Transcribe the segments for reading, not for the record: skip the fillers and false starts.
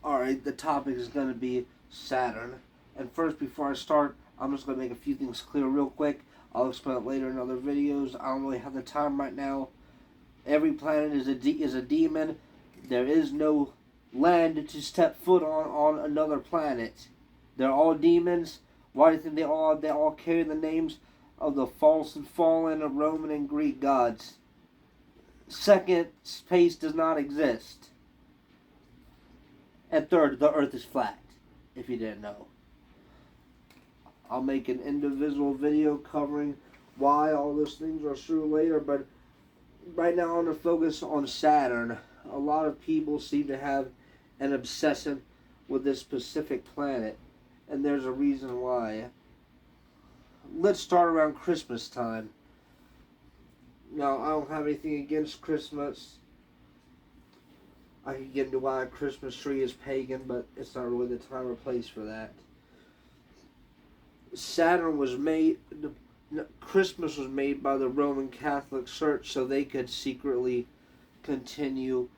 Alright, the topic is going to be Saturn. And first, before I start, I'm just going to make a few things clear real quick. I'll explain it later in other videos. I don't really have the time right now. Every planet is a demon. There is no land to step foot on another planet. They're all demons. Why do you think they all carry the names of the false and fallen Roman and Greek gods? Second, space does not exist. And third, the Earth is flat, if you didn't know. I'll make an individual video covering why all those things are true later, but right now I'm going to focus on Saturn. A lot of people seem to have an obsession with this specific planet, and there's a reason why. Let's start around Christmas time. Now, I don't have anything against Christmas. I could get into why a Christmas tree is pagan, but it's not really the time or place for that. Christmas was made by the Roman Catholic Church so they could secretly continue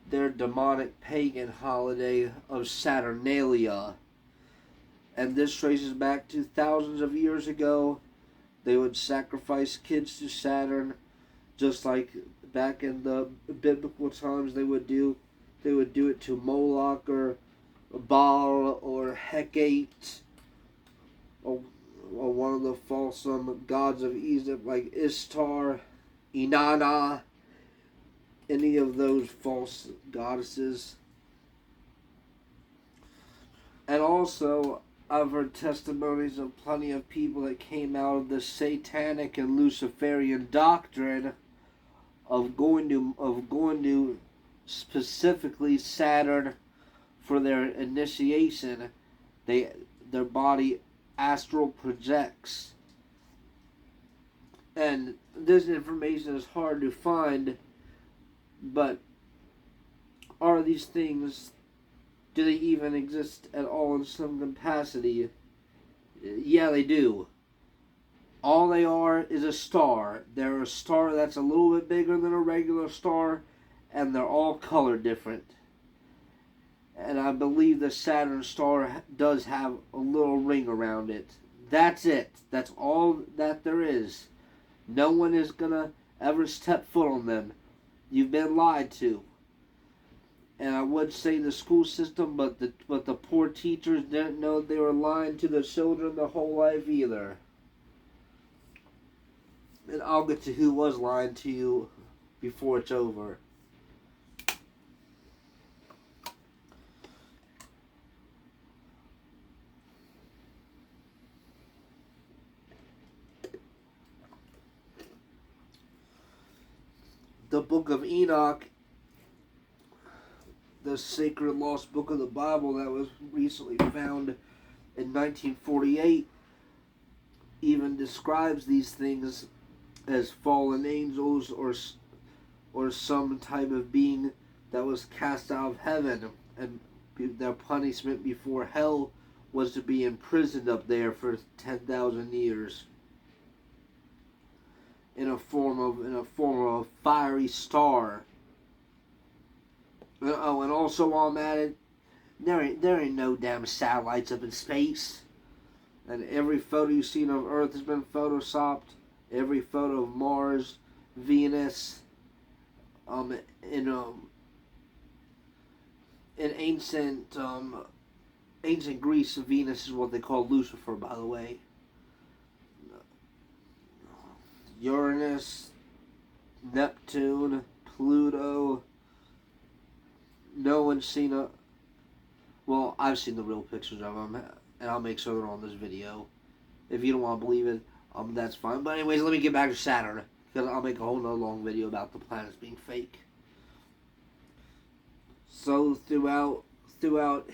their demonic pagan holiday of Saturnalia. And this traces back to thousands of years ago. They would sacrifice kids to Saturn, just like back in the biblical times they would do it to Moloch or Baal or Hecate or one of the false gods of Egypt like Ishtar, Inanna, any of those false goddesses. And also, I've heard testimonies of plenty of people that came out of the satanic and Luciferian doctrine of going to specifically Saturn for their initiation. Their body astral projects, and this information is hard to find, but are these things, do they even exist at all in some capacity? Yeah, they do. All they are is a star. They're a star that's a little bit bigger than a regular star, and they're all color different. And I believe the Saturn star does have a little ring around it. That's it. That's all that there is. No one is gonna ever step foot on them. You've been lied to. And I would say the school system, but the poor teachers didn't know they were lying to the children their whole life either. And I'll get to who was lying to you before it's over. The book of Enoch, the sacred lost book of the Bible that was recently found in 1948, even describes these things as fallen angels or some type of being that was cast out of heaven, and their punishment before hell was to be imprisoned up there for 10,000 years in a form of a fiery star. Oh, and also while I'm at it, there ain't no damn satellites up in space. And every photo you've seen of Earth has been photoshopped. Every photo of Mars, Venus, in ancient Greece, Venus is what they call Lucifer, by the way. Uranus, Neptune, Pluto. No one's seen well, I've seen the real pictures of them, and I'll make sure they're on this video. If you don't want to believe it, that's fine. But anyways, let me get back to Saturn, because I'll make a whole nother long video about the planets being fake. So throughout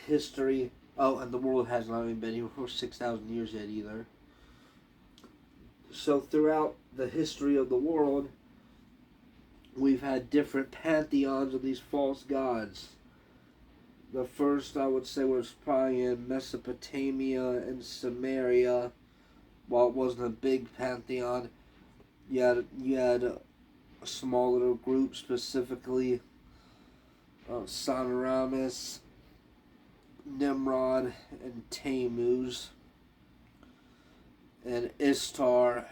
history, and the world has not even been here for 6,000 years yet either. So throughout the history of the world, we've had different pantheons of these false gods. The first, I would say, was probably in Mesopotamia and Samaria. While it wasn't a big pantheon, you had a small little group, specifically Semiramis, Nimrod, and Tammuz, and Istar.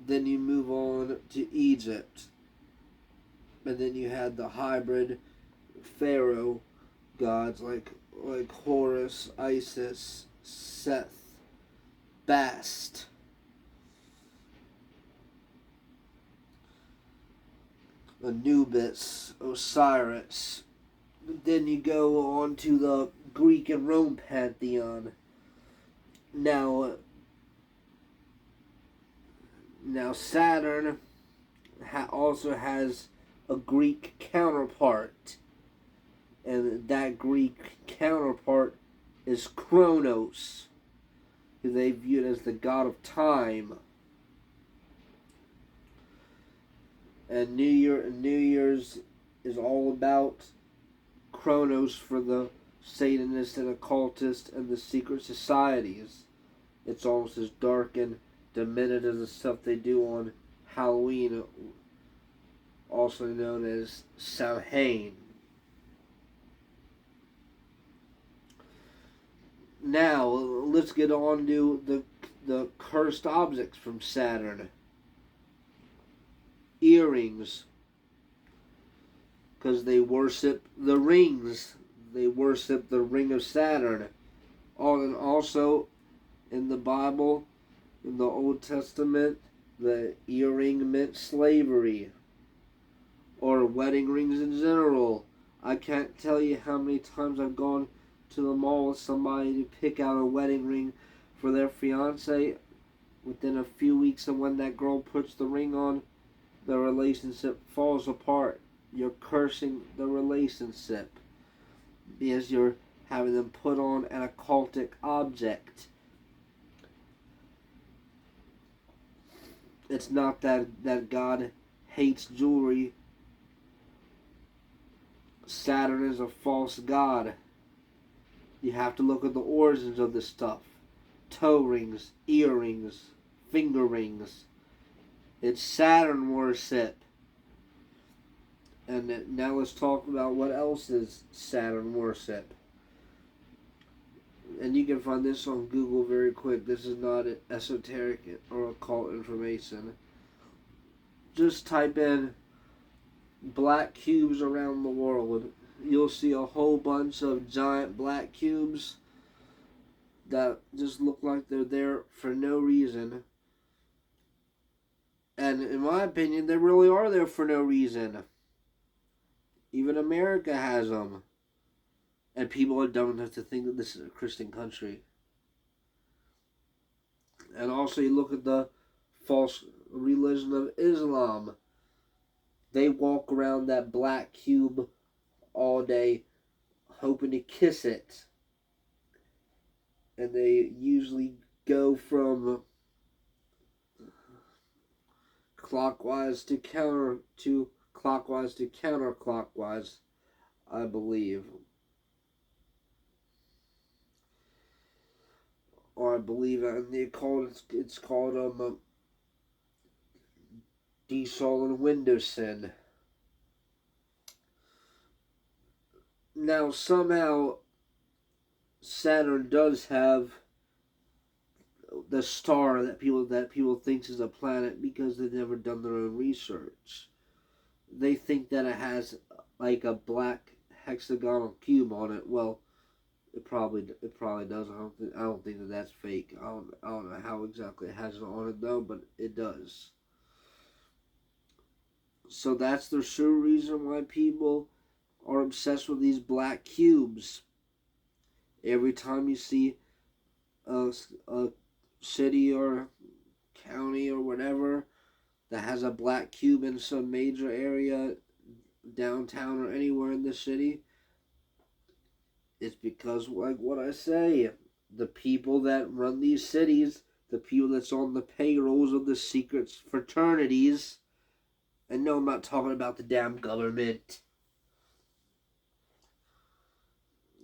Then you move on to Egypt, and then you had the hybrid pharaoh gods like Horus, Isis, Seth, Bast. Anubis, Osiris. Then you go on to the Greek and Rome pantheon. Now Saturn also has a Greek counterpart, and that Greek counterpart is Kronos, who they viewed as the god of time. And New Year's is all about Kronos for the Satanists and occultists and the secret societies. It's almost as dark and demented as the stuff they do on Halloween, also known as Samhain. Now, let's get on to the cursed objects from Saturn. Earrings, because they worship the rings. They worship the ring of Saturn. And also, in the Bible, in the Old Testament, the earring meant slavery, or wedding rings in general. I can't tell you how many times I've gone to the mall with somebody to pick out a wedding ring for their fiance. Within a few weeks of when that girl puts the ring on, the relationship falls apart. You're cursing the relationship because you're having them put on an occultic object. It's not that God hates jewelry. Saturn is a false god. You have to look at the origins of this stuff. Toe rings, earrings, finger rings. It's Saturn worship. And now let's talk about what else is Saturn worship. And you can find this on Google very quick. This is not esoteric or occult information. Just type in black cubes around the world. You'll see a whole bunch of giant black cubes that just look like they're there for no reason. And in my opinion, they really are there for no reason. Even America has them. And people are dumb enough to think that this is a Christian country. And also you look at the false religion of Islam. They walk around that black cube all day hoping to kiss it. And they usually go from clockwise to counterclockwise, I believe. Or I believe in the occult, it's called Desol and Windowson. Now somehow Saturn does have the star that people thinks is a planet because they've never done their own research. They think that it has like a black hexagonal cube on it. Well, it probably does. I don't think that that's fake. I don't know how exactly it has it on it though, but it does. So that's the true reason why people are obsessed with these black cubes. Every time you see a city or county or whatever that has a black cube in some major area, downtown or anywhere in the city, it's because, like what I say, the people that run these cities, the people that's on the payrolls of the secret fraternities, and no, I'm not talking about the damn government.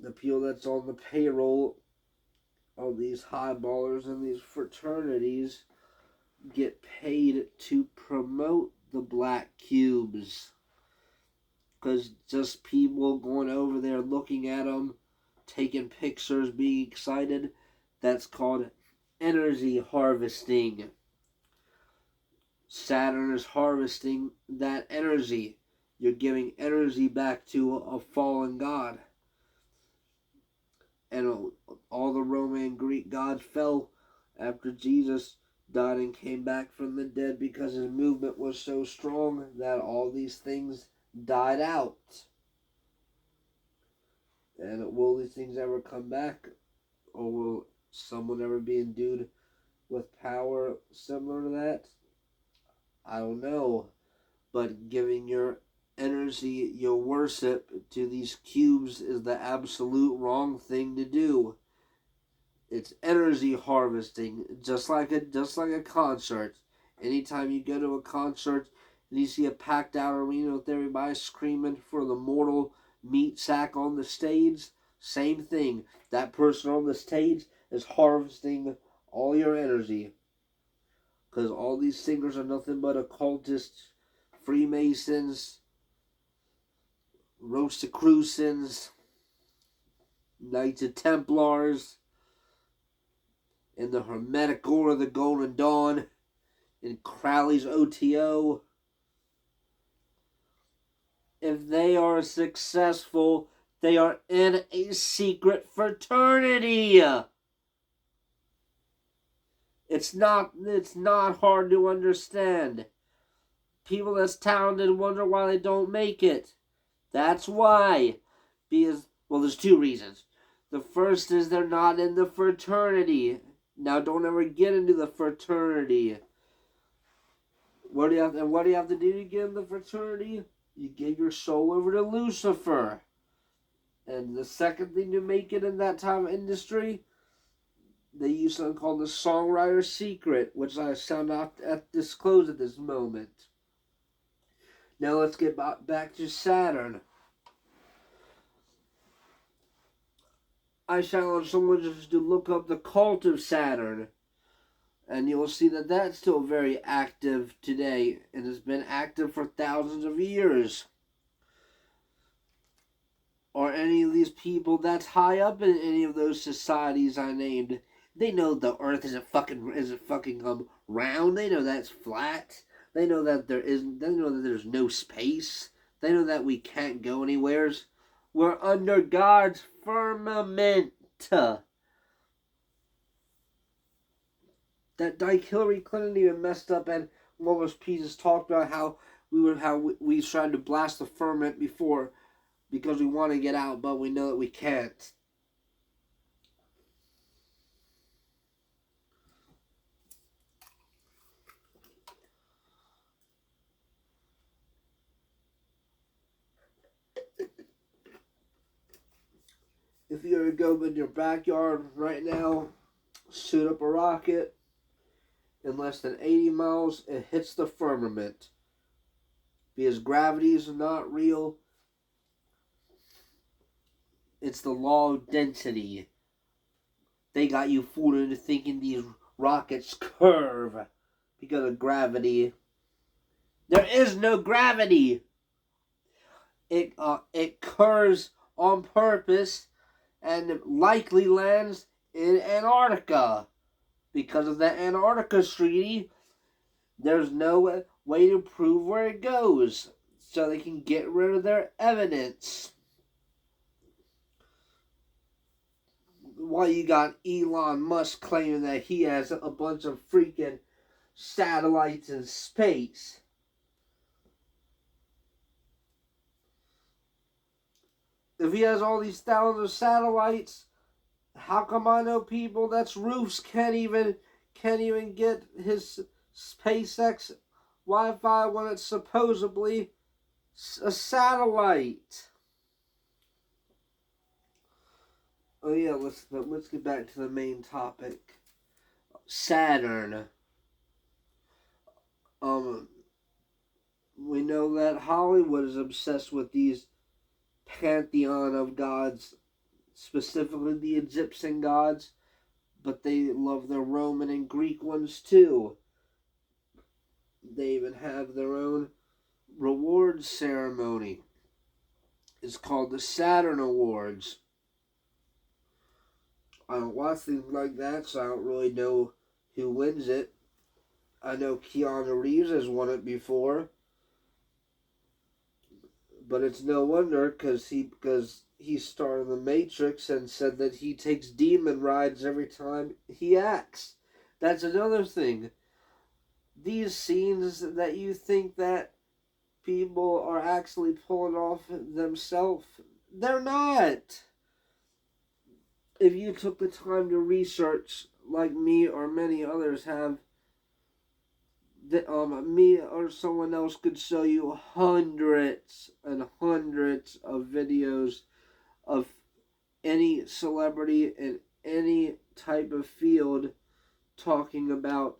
the people that's on the payroll of these highballers and these fraternities get paid to promote the black cubes. Because just people going over there looking at them, taking pictures, being excited, that's called energy harvesting. Saturn is harvesting that energy. You're giving energy back to a fallen god. And all the Roman and Greek gods fell after Jesus died and came back from the dead because his movement was so strong that all these things died out. And will these things ever come back? Or will someone ever be endued with power similar to that? I don't know. But giving your energy, your worship to these cubes is the absolute wrong thing to do. It's energy harvesting, just like a concert. Anytime you go to a concert and you see a packed out arena with everybody screaming for the mortal meat sack on the stage, same thing. That person on the stage is harvesting all your energy. Because all these singers are nothing but occultists, Freemasons, Rosicrucians, Knights of Templars, in the Hermetic Order of the Golden Dawn, in Crowley's OTO. If they are successful, they are in a secret fraternity. It's not hard to understand. People that's talented wonder why they don't make it. That's why. Because, well, there's two reasons. The first is they're not in the fraternity. Now, don't ever get into the fraternity. What do you have to do to get in the fraternity? You give your soul over to Lucifer. And the second thing to make it in that type of industry, they use something called the songwriter's secret, which I shall not disclose at this moment. Now let's get back to Saturn. I challenge someone just to look up the cult of Saturn, and you'll see that that's still very active today, and has been active for thousands of years. Or any of these people that's high up in any of those societies I named, they know the Earth isn't fucking round. They know that's flat. They know that They know that there's no space. They know that we can't go anywheres. We're under God's firmament. That Dyke Hillary Clinton even messed up, and one of those pieces talked about how we tried to blast the firmament before because we want to get out, but we know that we can't. If you were to go in your backyard right now, shoot up a rocket, in less than 80 miles, it hits the firmament. Because gravity is not real. It's the law of density. They got you fooled into thinking these rockets curve because of gravity. There is no gravity. It curves on purpose and likely lands in Antarctica. Because of the Antarctica Treaty, there's no way to prove where it goes, so they can get rid of their evidence. Why you got Elon Musk claiming that he has a bunch of freaking satellites in space? If he has all these thousands of satellites, how come I know people that's roofs can't even get his SpaceX Wi-Fi when it's supposedly a satellite? Oh yeah, let's get back to the main topic. Saturn. We know that Hollywood is obsessed with these pantheon of gods specifically the Egyptian gods, but they love the Roman and Greek ones too. They even have their own reward ceremony. It's called the Saturn Awards. I don't watch things like that, so I don't really know who wins it. I know Keanu Reeves has won it before, but it's no wonder because he starred in The Matrix and said that he takes demon rides every time he acts. That's another thing. These scenes that you think that people are actually pulling off themselves, they're not. If you took the time to research, like me or many others have, that me or someone else could show you hundreds and hundreds of videos of any celebrity in any type of field talking about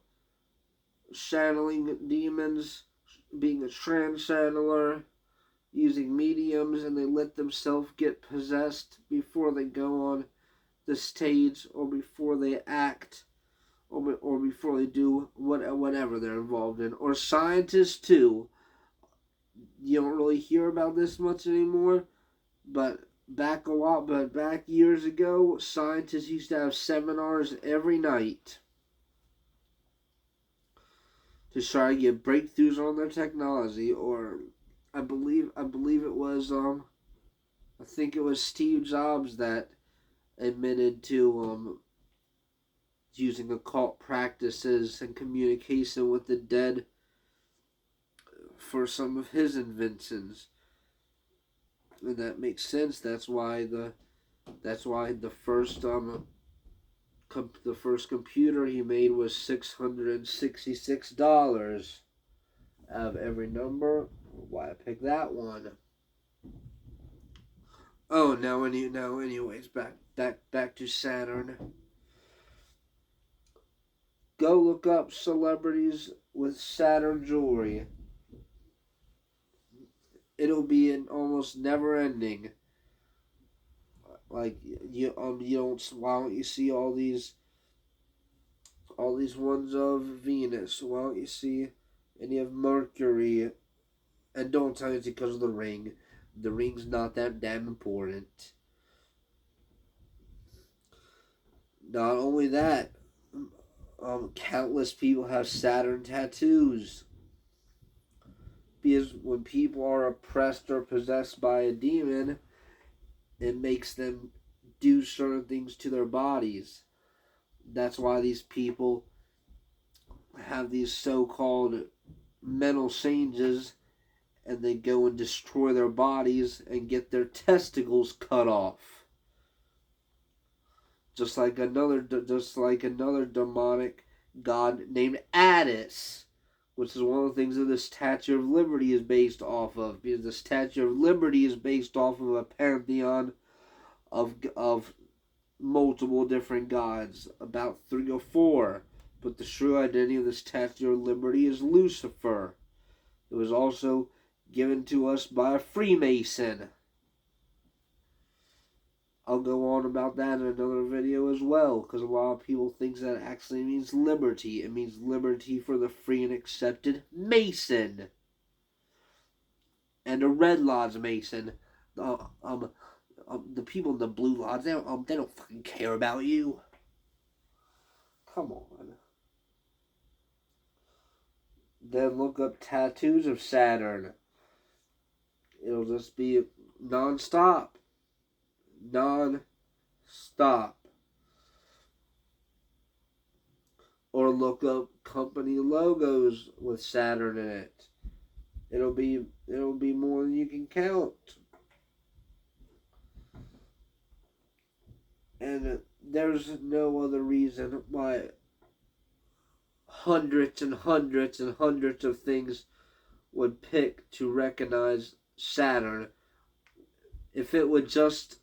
channeling demons, being a trance channeler, using mediums, and they let themselves get possessed before they go on the stage or before they act or before they do whatever they're involved in. Or scientists too. You don't really hear about this much anymore, but back years ago, scientists used to have seminars every night to try to get breakthroughs on their technology. Or I believe it was I think it was Steve Jobs that admitted to using occult practices and communication with the dead for some of his inventions. And that makes sense. That's why the first the first computer he made was $666. Out of every number, why I picked that one. Oh, anyways, back to Saturn. Go look up celebrities with Saturn jewelry. It'll be an almost never ending. Like you don't, why don't you see all these ones of Venus? Why don't you see any of Mercury? And don't tell me it's because of the ring. The ring's not that damn important. Not only that, countless people have Saturn tattoos. Because when people are oppressed or possessed by a demon, it makes them do certain things to their bodies. That's why these people have these so-called mental changes, and they go and destroy their bodies and get their testicles cut off. Just like another demonic god named Addis, which is one of the things that the Statue of Liberty is based off of, because the Statue of Liberty is based off of a pantheon of multiple different gods, about 3 or 4, but the true identity of the Statue of Liberty is Lucifer. It was also given to us by a Freemason. I'll go on about that in another video as well, because a lot of people think that actually means liberty. It means liberty for the free and accepted Mason. And a Red Lodge Mason. The people in the Blue Lodge, they don't fucking care about you. Come on. Then look up tattoos of Saturn. It'll just be non-stop. Non-stop. Or look up company logos with Saturn in it. It'll be more than you can count. And there's no other reason why hundreds and hundreds and hundreds of things would pick to recognize Saturn. If it would just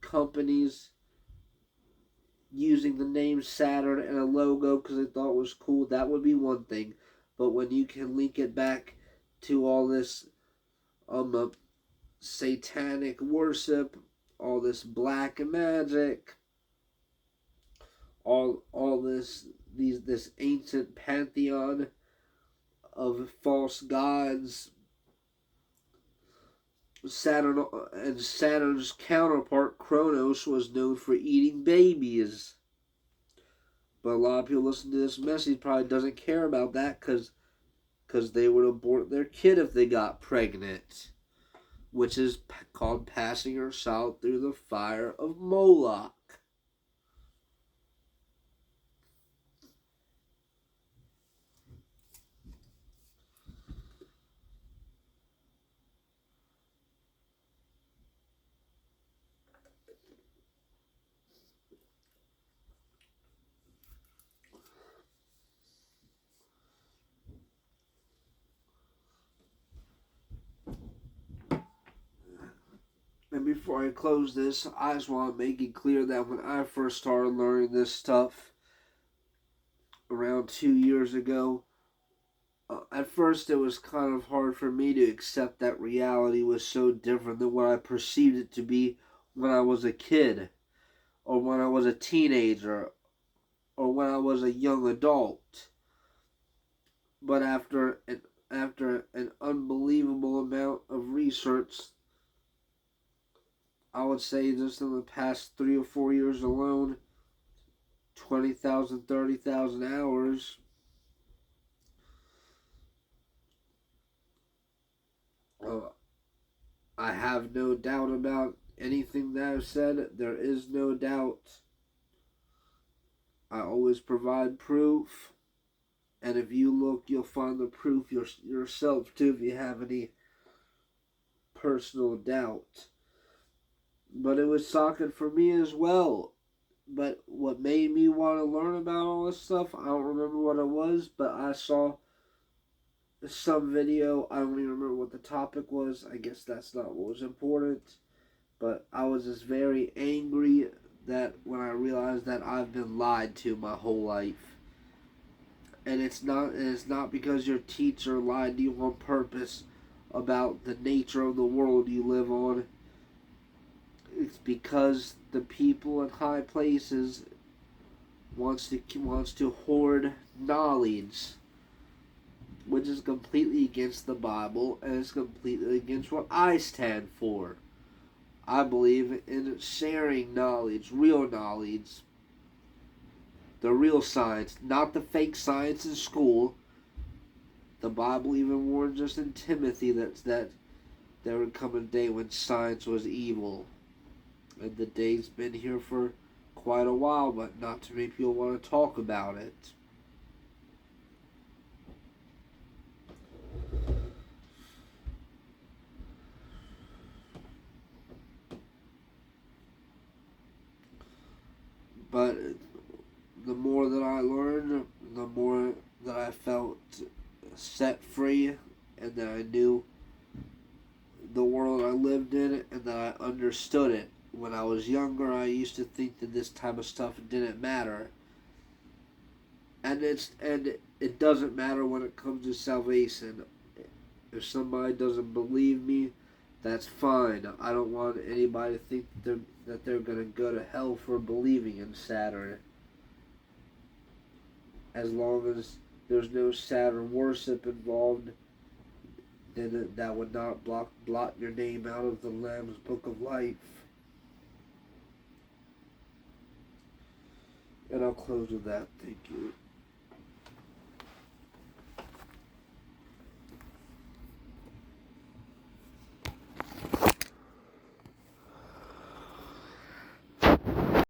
companies using the name Saturn and a logo because they thought it was cool, that would be one thing. But when you can link it back to all this satanic worship all this black magic, all this ancient pantheon of false gods. Saturn's counterpart Kronos was known for eating babies. But a lot of people listening to this message probably doesn't care about that because they would abort their kid if they got pregnant, which is called passing her child through the fire of Moloch. And before I close this, I just want to make it clear that when I first started learning this stuff around 2 years ago, at first it was kind of hard for me to accept that reality was so different than what I perceived it to be when I was a kid, or when I was a teenager, or when I was a young adult. But after an unbelievable amount of research, I would say just in the past 3 or 4 years alone, 20,000, 30,000 hours, uh, I have no doubt about anything that I've said. There is no doubt. I always provide proof. And if you look, you'll find the proof yourself too if you have any personal doubt. But it was shocking for me as well. But what made me want to learn about all this stuff, I don't remember what it was, but I saw some video. I don't even remember what the topic was. I guess that's not what was important. But I was just very angry that when I realized that I've been lied to my whole life. And it's not because your teacher lied to you on purpose about the nature of the world you live on. It's because the people in high places wants to hoard knowledge, which is completely against the Bible and is completely against what I stand for. I believe in sharing knowledge, real knowledge, the real science, not the fake science in school. The Bible even warns us in Timothy that there would come a day when science was evil. And the day's been here for quite a while, but not too many people want to talk about it. But the more that I learned, the more that I felt set free, and that I knew the world I lived in, and that I understood it. When I was younger, I used to think that this type of stuff didn't matter, and it doesn't matter when it comes to salvation. If somebody doesn't believe me, that's fine. I don't want anybody to think that they're gonna go to hell for believing in Saturn. As long as there's no Saturn worship involved, then that would not blot your name out of the Lamb's Book of Life. And I'll close with that. Thank you.